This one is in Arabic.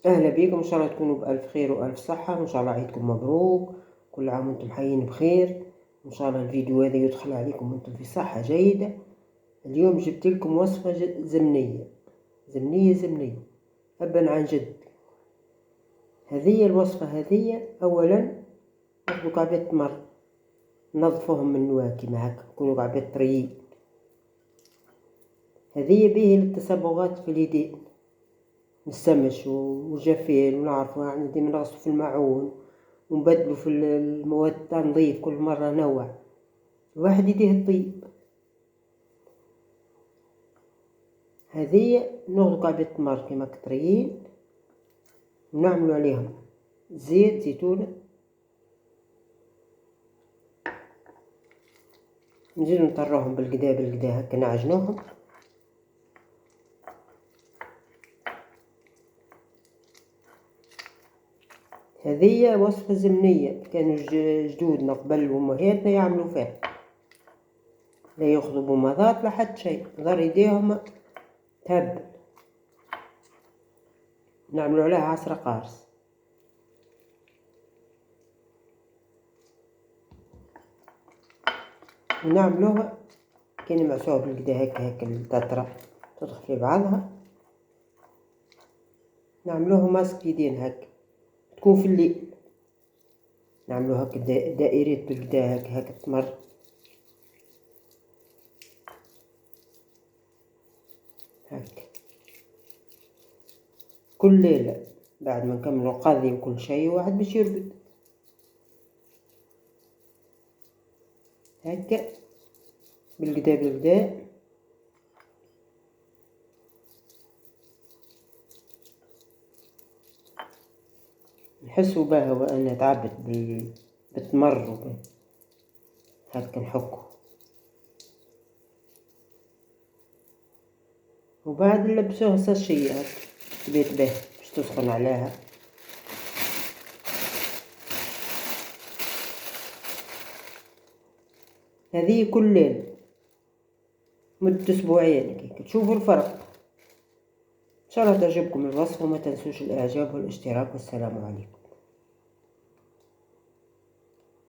اهلا بيكم، ان شاء الله تكونوا بالف خير والف صحه، وان شاء الله عيدكم مبروك، كل عام وانتم حيين بخير. ان شاء الله الفيديو هذا يدخل عليكم وانتم في صحه جيده. اليوم جبت لكم وصفه زمنيه زمنيه ابا عن جد. هذه الوصفه هذه اولا ناخذ كعبة تمر، ننظفوهم من النواة كيما هكا، يكونوا كعبة طريين. هذه به للتصبغات في اليدين، نستمش وجفين، ونعرفوا يعني ديما نغسلوا في الماعون ونبدلوا في المواد التنظيف كل مرة نوع، الواحد يديه الطيب. هذه ناخذ كعبة تمر كيما كطريين، ونعملوا عليهم زيت زيتونة، نزيدو نطروهم بالقدا هكا نعجنوهم. هذه وصفة زمنية، كانوا جدودنا قبل وأمهاتنا يعملوا فيها، لا ياخذوا بوماضات لا حتى شيء، ضر يديهم تهبل. نعملوا عليها عصرة قارص، ونعملوها كان معصوها بالقدا هكا التترة تدخل في بعضها. نعملوه ماسك يدين هكا، تكون في الليل نعملو هكا دائرات بالقدا هكا تمر. هكا كل ليلة بعد ما نكملو القاضي وكل شيء واحد باش يرقد هكا بالقدا. نحسو بها وأنا تعبت بالتمر هكا نحكو، وبعد نلبسوها ساشية هكا تبيت به باش تسخن عليها. هذه كل ليلة مدة أسبوعين كي تشوفوا الفرق. إن شاء الله تعجبكم الوصفة، وما تنسوش الإعجاب والاشتراك، والسلام عليكم.